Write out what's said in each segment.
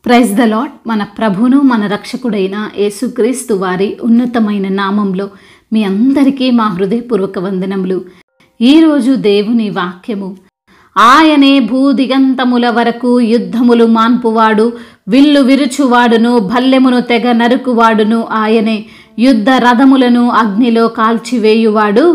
Praise the lord. మన ప్రభును మన రక్షకుడైన యేసుక్రీస్తు వారి ఉన్నతమైన నామంలో మీ అందరికీ మా హృదయపూర్వక వందనములు. ఈరోజు దేవుని వాక్యము, ఆయనే భూదిగంతముల వరకు యుద్ధములు మాన్పువాడు, విల్లు విరుచువాడును, భల్లెమును తెగ నరుకువాడును ఆయనే, యుద్ధ రథములను అగ్నిలో కాల్చివేయువాడు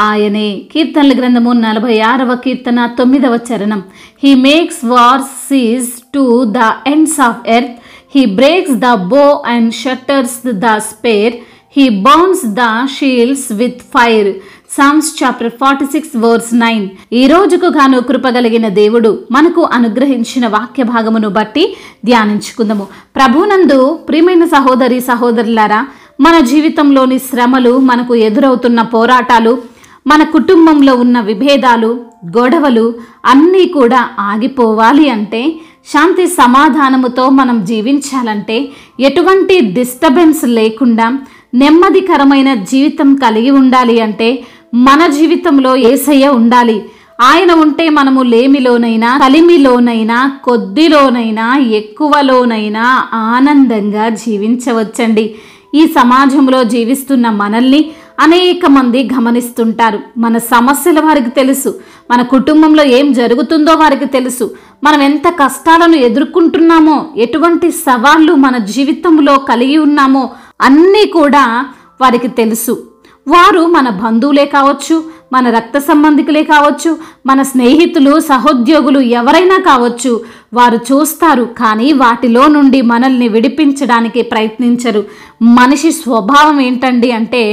ఆయనే. కీర్తనల గ్రంథము 46వ కీర్తన 9వ చరణం. He makes wars cease to the ends of earth, he breaks the bow and shatters the spear, he burns the shields with fire. Psalms chapter 46 verse 9. ఈ రోజుకు గాను కృపగలిగిన దేవుడు మనకు అనుగ్రహించిన వాక్య భాగమును బట్టి ధ్యానించుకుందాము. ప్రభునందు ప్రియమైన సహోదరి సహోదరులారా, మన జీవితంలోని శ్రమలు, మనకు ఎదురవుతున్న పోరాటాలు, మన కుటుంబంలో ఉన్న విభేదాలు, గొడవలు అన్నీ కూడా ఆగిపోవాలి అంటే, శాంతి సమాధానముతో మనం జీవించాలంటే, ఎటువంటి డిస్టర్బెన్స్ లేకుండా నెమ్మదికరమైన జీవితం కలిగి ఉండాలి అంటే మన జీవితంలో యేసయ్య ఉండాలి. ఆయన ఉంటే మనము లేమిలోనైనా, కలిమిలోనైనా, కొద్దిలోనైనా, ఎక్కువలోనైనా ఆనందంగా జీవించవచ్చండి. ఈ సమాజంలో జీవిస్తున్న మనల్ని అనేక మంది గమనిస్తుంటారు. మన సమస్యలు వారికి తెలుసు, మన కుటుంబంలో ఏం జరుగుతుందో వారికి తెలుసు, మనం ఎంత కష్టాలను ఎదుర్కొంటున్నామో, ఎటువంటి సవాళ్ళు మన జీవితంలో కలిగి ఉన్నామో అన్నీ కూడా వారికి తెలుసు. వారు మన బంధువులే కావచ్చు, మన రక్త సంబంధికులే కావచ్చు, మన స్నేహితులు, సహోద్యోగులు ఎవరైనా కావచ్చు. వారు చూస్తారు, కానీ వాటిలో నుండి మనల్ని విడిపించడానికి ప్రయత్నించరు. మనిషి స్వభావం ఏంటండి అంటే,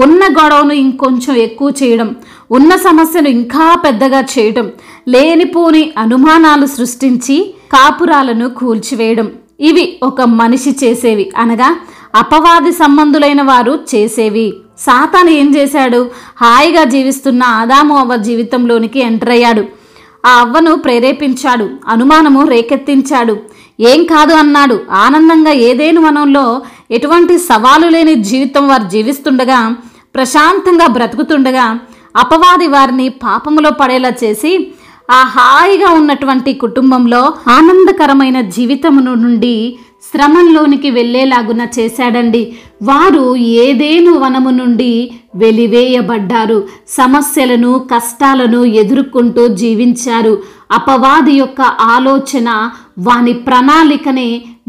ఉన్న గొడవను ఇంకొంచెం ఎక్కువ చేయడం, ఉన్న సమస్యను ఇంకా పెద్దగా చేయడం, లేనిపోని అనుమానాలు సృష్టించి కాపురాలను కూల్చివేయడం. ఇవి ఒక మనిషి చేసేవి, అనగా అపవాది సంబంధులైన వారు చేసేవి. సాతాను ఏం చేశాడు? హాయిగా జీవిస్తున్న ఆదాము అవ్వ జీవితంలోనికి ఎంటర్ అయ్యాడు. ఆ అవ్వను ప్రేరేపించాడు, అనుమానము రేకెత్తించాడు. ఏం కాదు అన్నాడు. ఆనందంగా ఏదేను వనంలో ఎటువంటి సవాలు లేని జీవితం వారు జీవిస్తుండగా, ప్రశాంతంగా బ్రతుకుతుండగా, అపవాది వారిని పాపములో పడేలా చేసి ఆ హాయిగా ఉన్నటువంటి కుటుంబంలో ఆనందకరమైన జీవితమును నుండి శ్రమంలోనికి వెళ్ళేలాగున చేశాడండి. వారు ఏదేను వనము నుండి వెలివేయబడ్డారు. సమస్యలను, కష్టాలను ఎదుర్కొంటూ జీవించారు. అపవాది యొక్క ఆలోచన, వాని ప్రణాళికనే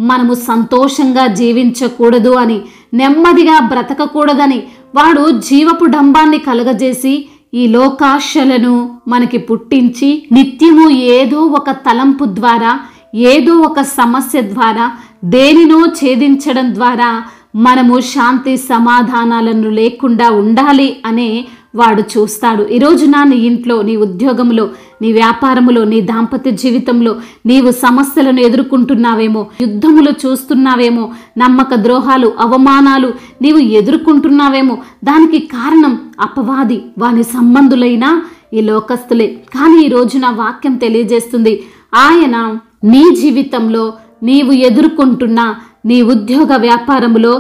మనము సంతోషంగా జీవించకూడదు అని, నెమ్మదిగా బ్రతకకూడదని, వాడు జీవపు డంబాన్ని కలుగజేసి ఈ లోకాశలను మనకి పుట్టించి నిత్యము ఏదో ఒక తలంపు ద్వారా, ఏదో ఒక సమస్య ద్వారా, దేనినో ఛేదించడం ద్వారా మనము శాంతి సమాధానాలను లేకుండా ఉండాలి అనే వాడు చూస్తాడు. ఈరోజు నీ ఇంట్లో, నీ ఉద్యోగంలో, నీ వ్యాపారములో, నీ దాంపత్య జీవితంలో నీవు సమస్యలను ఎదుర్కొంటున్నావేమో, యుద్ధములు చూస్తున్నావేమో, నమ్మక ద్రోహాలు, అవమానాలు నీవు ఎదుర్కొంటున్నావేమో. దానికి కారణం అపవాది, వాని సంబంధులైన ఈ లోకస్తులే. కానీ ఈరోజు నా వాక్యం తెలియజేస్తుంది, ఆయన నీ జీవితంలో నీవు ఎదుర్కొంటున్న నీ ఉద్యోగ వ్యాపారములో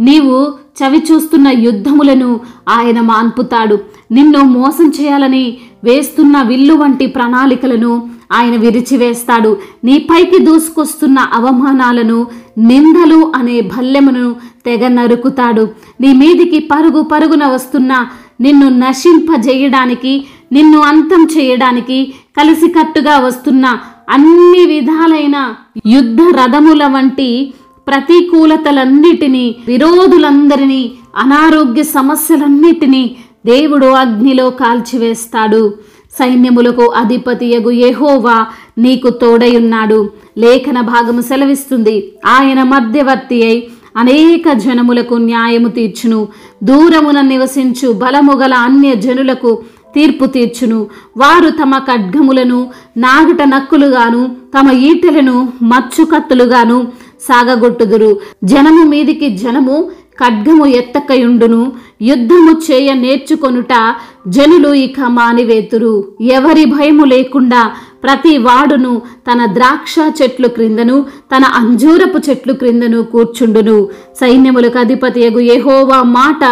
నీవు చవి చూస్తున్న యుద్ధములను ఆయన మాన్పుతాడు. నిన్ను మోసం చేయాలని వేస్తున్న విల్లు వంటి ప్రణాళికలను ఆయన విరిచివేస్తాడు. నీ పైకి దూసుకొస్తున్న అవమానాలను, నిందలు అనే భల్లెమును తెగ నరుకుతాడు. నీ మీదికి పరుగు పరుగున వస్తున్న నిన్ను నశింపజేయడానికి, నిన్ను అంతం చేయడానికి కలిసికట్టుగా వస్తున్న అన్ని విధాలైన యుద్ధ రథముల వంటి ప్రతికూలతలన్నిటినీ, విరోధులందరినీ, అనారోగ్య సమస్యలన్నిటినీ దేవుడు అగ్నిలో కాల్చివేస్తాడు. సైన్యములకు అధిపతియగు యెహోవా నీకు తోడయున్నాడు. లేఖన భాగము సెలవిస్తుంది, ఆయన మధ్యవర్తి అయి అనేక జనములకు న్యాయము తీర్చును, దూరమున నివసించు బలముగల అన్య జనులకు తీర్పు తీర్చును. వారు తమ ఖడ్గములను నాగట నక్కులుగాను, తమ ఈటెలను మచ్చు కత్తులుగాను సాగగొట్టుదురు. జనము మీదికి జనము ఖడ్గము ఎత్తకయుండును, యుద్ధము చేయ నేర్చుకొనుట జనులు ఇక మానివేతురు. ఎవరి భయము లేకుండా ప్రతి వాడును తన ద్రాక్ష చెట్లు క్రిందను, తన అంజూరపు చెట్లు క్రిందను కూర్చుండును. సైన్యములకు అధిపతియగు యెహోవా మాట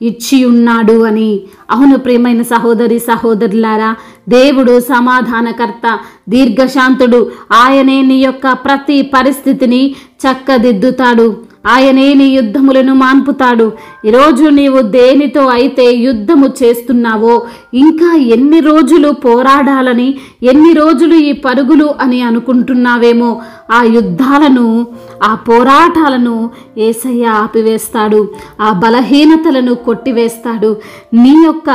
ఇచ్చి ఉన్నాడు అని. అవును ప్రియమైన సహోదరి సహోదరులారా, దేవుడు సమాధానకర్త, దీర్ఘశాంతుడు. ఆయనే నీ యొక్క ప్రతి పరిస్థితిని చక్కదిద్దుతాడు. ఆయనే నీ యుద్ధములను మాన్పుతాడు. ఈరోజు నీవు దేనితో అయితే యుద్ధము చేస్తున్నావో, ఇంకా ఎన్ని రోజులు పోరాడాలని, ఎన్ని రోజులు ఈ పరుగులు అని అనుకుంటున్నావేమో, ఆ యుద్ధాలను, ఆ పోరాటాలను యేసయ్య ఆపివేస్తాడు. ఆ బలహీనతలను కొట్టివేస్తాడు. నీ యొక్క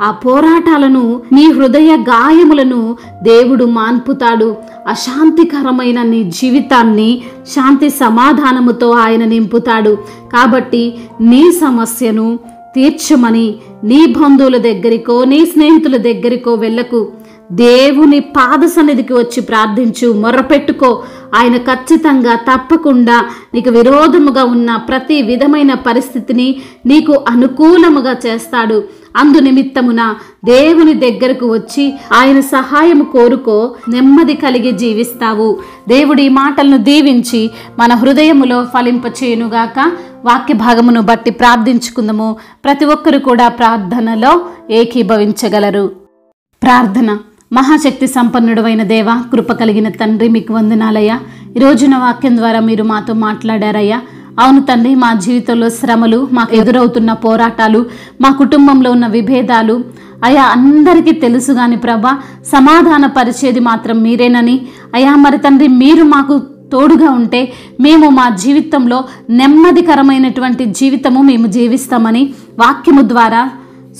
ఆ పోరాటాలను, నీ హృదయ గాయములను దేవుడు మాన్పుతాడు. అశాంతికరమైన నీ జీవితాన్ని శాంతి సమాధానముతో ఆయన నింపుతాడు. కాబట్టి నీ సమస్యను తీర్చమని నీ బంధువుల దగ్గరికో, నీ స్నేహితుల దగ్గరికో వెళ్ళకు. దేవుని పాద సన్నిధికి వచ్చి ప్రార్థించు, మొర్రపెట్టుకో. ఆయన ఖచ్చితంగా తప్పకుండా నీకు విరోధముగా ఉన్న ప్రతి విధమైన పరిస్థితిని నీకు అనుకూలముగా చేస్తాడు. అందు నిమిత్తమున దేవుని దగ్గరకు వచ్చి ఆయన సహాయము కోరుకో, నెమ్మది కలిగి జీవిస్తావు. దేవుడి మాటలను దీవించి మన హృదయములో ఫలింపచేయునుగాక. వాక్య భాగమును బట్టి ప్రార్థించుకుందాము. ప్రతి ఒక్కరు కూడా ప్రార్థనలో ఏకీభవించగలరు. ప్రార్థన. మహాశక్తి సంపన్నుడైన దేవ, కృప కలిగిన తండ్రి, మీకు వందనాలయ్యా. ఈరోజు నా వాక్యం ద్వారా మీరు మాతో మాట్లాడారయ్యా. అవును తండ్రి, మా జీవితంలో శ్రమలు, మాకు ఎదురవుతున్న పోరాటాలు, మా కుటుంబంలో ఉన్న విభేదాలు అయ్యా అందరికీ తెలుసు. కానీ ప్రభా, సమాధాన పరిచేది మాత్రం మీరేనని అయ్యా, మరి తండ్రి మీరు మాకు తోడుగా ఉంటే మేము మా జీవితంలో నెమ్మదికరమైనటువంటి జీవితము మేము జీవిస్తామని వాక్యము ద్వారా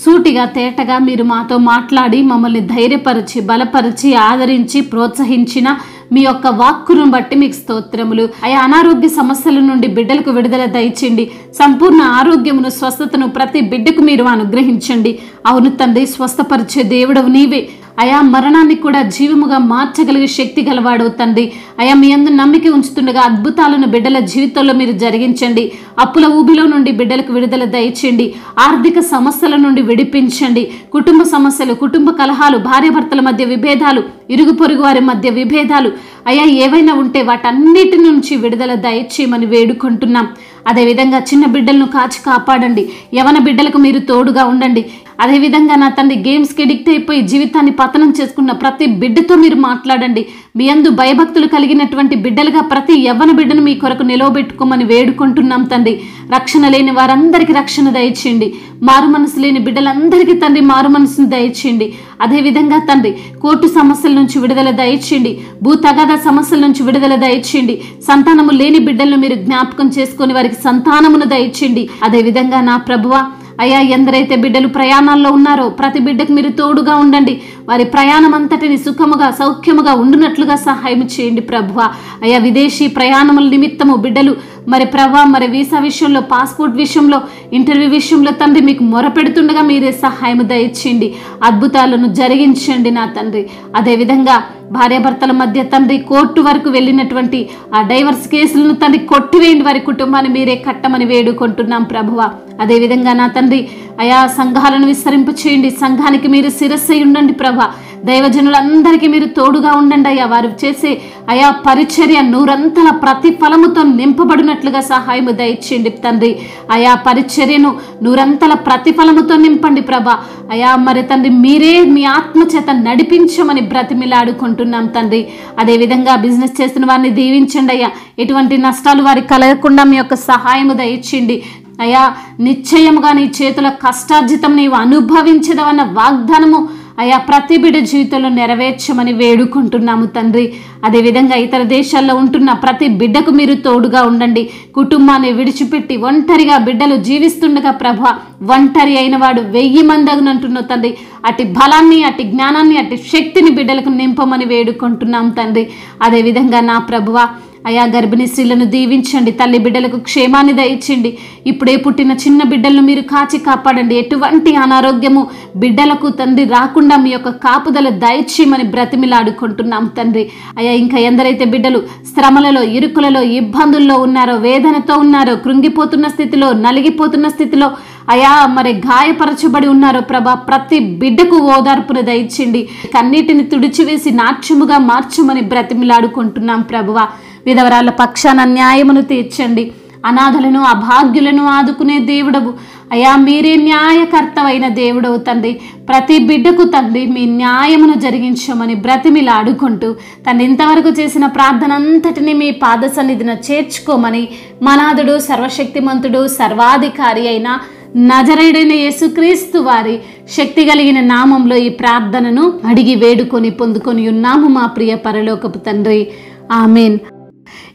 సూటిగా తేటగా మీరు మాతో మాట్లాడి మమ్మల్ని ధైర్యపరిచి, బలపరిచి, ఆదరించి, ప్రోత్సహించిన మీ యొక్క వాక్కును బట్టి మీకు స్తోత్రములు. అయా, అనారోగ్య సమస్యల నుండి బిడ్డలకు విడుదల దయచేయండి. సంపూర్ణ ఆరోగ్యమును, స్వస్థతను ప్రతి బిడ్డకు మీరు అనుగ్రహించండి. అవును తండ్రి, స్వస్థపరిచే దేవుడవు నీవే అయా. మరణాన్ని కూడా జీవముగా మార్చగలిగే శక్తి గలవాడవు తండ్రి. అయా, మీ అందు నమ్మిక ఉంచుతుండగా అద్భుతాలను బిడ్డల జీవితంలో మీరు జరిగించండి. అప్పుల ఊబిలో నుండి బిడ్డలకు విడుదల దయచేయండి. ఆర్థిక సమస్యల నుండి విడిపించండి. కుటుంబ సమస్యలు, కుటుంబ కలహాలు, భార్యాభర్తల మధ్య విభేదాలు, ఇరుగు పొరుగు వారి మధ్య విభేదాలు అయ్యా ఏవైనా ఉంటే వాటన్నిటి నుంచి విడుదల దయచేయమని వేడుకుంటున్నాం. అదేవిధంగా చిన్న బిడ్డలను కాచి కాపాడండి. యవన బిడ్డలకు మీరు తోడుగా ఉండండి. అదేవిధంగా నా తండ్రి, గేమ్స్కి ఎడిక్ట్ అయిపోయి జీవితాన్ని పతనం చేసుకున్న ప్రతి బిడ్డతో మీరు మాట్లాడండి. మీ యందు భయభక్తులు కలిగినటువంటి బిడ్డలుగా ప్రతి యవ్వన బిడ్డను మీ కొరకు నిలవబెట్టుకోమని వేడుకుంటున్నాం తండ్రి. రక్షణ లేని వారందరికీ రక్షణ దయచేయండి. మారు మనసు లేని బిడ్డలందరికీ తండ్రి మారు మనసును దయచేయండి. అదేవిధంగా తండ్రి, కోర్టు సమస్యల నుంచి విడుదల దయచేయండి. భూ తగాదా సమస్యల నుంచి విడుదల దయచేయండి. సంతానము లేని బిడ్డలను మీరు జ్ఞాపకం చేసుకొని వారికి సంతానమును దయచేయండి. అదేవిధంగా నా ప్రభువా అయ్యా, ఎందరైతే బిడ్డలు ప్రయాణాల్లో ఉన్నారో ప్రతి బిడ్డకు మీరు తోడుగా ఉండండి. వారి ప్రయాణం అంతటిని సుఖముగా, సౌఖ్యముగా ఉండునట్లుగా సహాయం చేయండి ప్రభువా. అయ్యా, విదేశీ ప్రయాణముల నిమిత్తము బిడ్డలు మరి ప్రభా, మరి వీసా విషయంలో, పాస్పోర్ట్ విషయంలో, ఇంటర్వ్యూ విషయంలో తండ్రి మీకు మొరపెడుతుండగా మీరే సహాయం దయచేయండి. అద్భుతాలను జరిగించండి నా తండ్రి. అదేవిధంగా భార్యాభర్తల మధ్య తండ్రి కోర్టు వరకు వెళ్ళినటువంటి ఆ డైవర్స్ కేసులను తండ్రి కొట్టివేయండి. వారి కుటుంబాన్ని మీరే కట్టమని వేడుకుంటున్నాం ప్రభువా. అదేవిధంగా నా తండ్రి అయా, సంఘాలను విస్తరింప చేయండి. సంఘానికి మీరు శిరస్సు ఉండండి ప్రభా. దైవజనులందరికీ మీరు తోడుగా ఉండండి అయ్యా. వారు చేసే అయా పరిచర్య నూరంతల ప్రతిఫలముతో నింపబడినట్లుగా సహాయము దయచేయండి తండ్రి. అయా పరిచర్యను నూరంతల ప్రతిఫలముతో నింపండి ప్రభా. అయా మరి తండ్రి, మీరే మీ ఆత్మ చేత నడిపించమని బ్రతిమిలాడుకుంటున్నాం తండ్రి. అదేవిధంగా బిజినెస్ చేస్తున్న వారిని దీవించండి అయ్యా. ఎటువంటి నష్టాలు వారికి కలగకుండా మీ యొక్క సహాయము దయచేయండి అయా. నిశ్చయముగా నీ చేతుల కష్టార్జితం నీవు అనుభవించదవన్న వాగ్దానము అయా ప్రతి బిడ్డ జీవితంలో నెరవేర్చమని వేడుకుంటున్నాము తండ్రి. అదేవిధంగా ఇతర దేశాల్లో ఉంటున్న ప్రతి బిడ్డకు మీరు తోడుగా ఉండండి. కుటుంబాన్ని విడిచిపెట్టి ఒంటరిగా బిడ్డలు జీవిస్తుండగా ప్రభా, ఒంటరి అయిన వాడు 1000 మంది అగునంటున్నావు తండ్రి. అటు బలాన్ని, అటు జ్ఞానాన్ని, అటు శక్తిని బిడ్డలకు నింపమని వేడుకుంటున్నాం తండ్రి. అదేవిధంగా నా ప్రభువా అయా, గర్భిణీ స్త్రీలను దీవించండి. తల్లి బిడ్డలకు క్షేమాన్ని దయచేయండి. ఇప్పుడే పుట్టిన చిన్న బిడ్డలను మీరు కాచి కాపాడండి. ఎటువంటి అనారోగ్యము బిడ్డలకు తండ్రి రాకుండా మీ యొక్క కాపుదల దయచేయమని బ్రతిమిలాడుకుంటున్నాం తండ్రి. అయా, ఇంకా ఎందరైతే బిడ్డలు శ్రమలలో, ఇరుకులలో, ఇబ్బందుల్లో ఉన్నారో, వేదనతో ఉన్నారో, కృంగిపోతున్న స్థితిలో, నలిగిపోతున్న స్థితిలో అయా మరి గాయపరచబడి ఉన్నారో ప్రభా, ప్రతి బిడ్డకు ఓదార్పును దయచేయండి. కన్నీటిని తుడిచివేసి నాట్యముగా మార్చమని బ్రతిమిలాడుకుంటున్నాం ప్రభువా. విధవరాల పక్షాన న్యాయమును తీర్చండి. అనాథలను, అభాగ్యులను ఆదుకునే దేవుడవు అయ్యా మీరే న్యాయకర్తవైన దేవుడవు తండ్రి. ప్రతి బిడ్డకు తండ్రి మీ న్యాయమును జరిగించమని బ్రతిమిలాడుకుంటూ తండ్రి ఇంతవరకు చేసిన ప్రార్థన అంతటిని మీ పాద సన్నిధిన చేర్చుకోమని మనాథుడు సర్వశక్తిమంతుడు సర్వాధికారి అయిన నజరేయుడైన యేసుక్రీస్తు వారి శక్తి కలిగిన నామంలో ఈ ప్రార్థనను అడిగి వేడుకొని పొందుకొని ఉన్నాము మా ప్రియ పరలోకపు తండ్రి. ఆమేన్.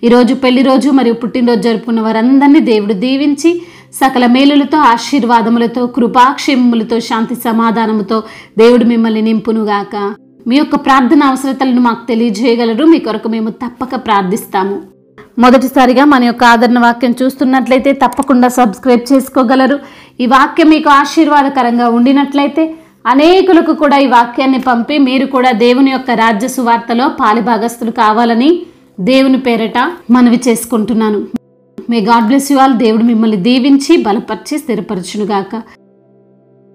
ఈరోజు పెళ్లి రోజు మరియు పుట్టినరోజు జరుపుకున్న వారందరినీ దేవుడు దీవించి సకల మేలులతో ఆశీర్వాదములతో కృపాక్షేమములతో శాంతి సమాధానముతో దేవుడు మిమ్మల్ని నింపునుగాక. మీ యొక్క ప్రార్థన అవసరతలను మాకు తెలియజేయగలరు. మీ కొరకు మేము తప్పక ప్రార్థిస్తాము. మొదటిసారిగా మన యొక్క ఆదరణ వాక్యం చూస్తున్నట్లయితే తప్పకుండా సబ్స్క్రైబ్ చేసుకోగలరు. ఈ వాక్యం మీకు ఆశీర్వాదకరంగా ఉండినట్లయితే అనేకులకు కూడా ఈ వాక్యాన్ని పంపి మీరు కూడా దేవుని యొక్క రాజ్య సువార్తలో పాలిభాగస్తులు కావాలని దేవుని పేరట మనవి చేసుకుంటున్నాను. May God bless you all. దేవుడు మిమ్మల్ని దీవించి బలపరిచి స్థిరపరచునుగాక.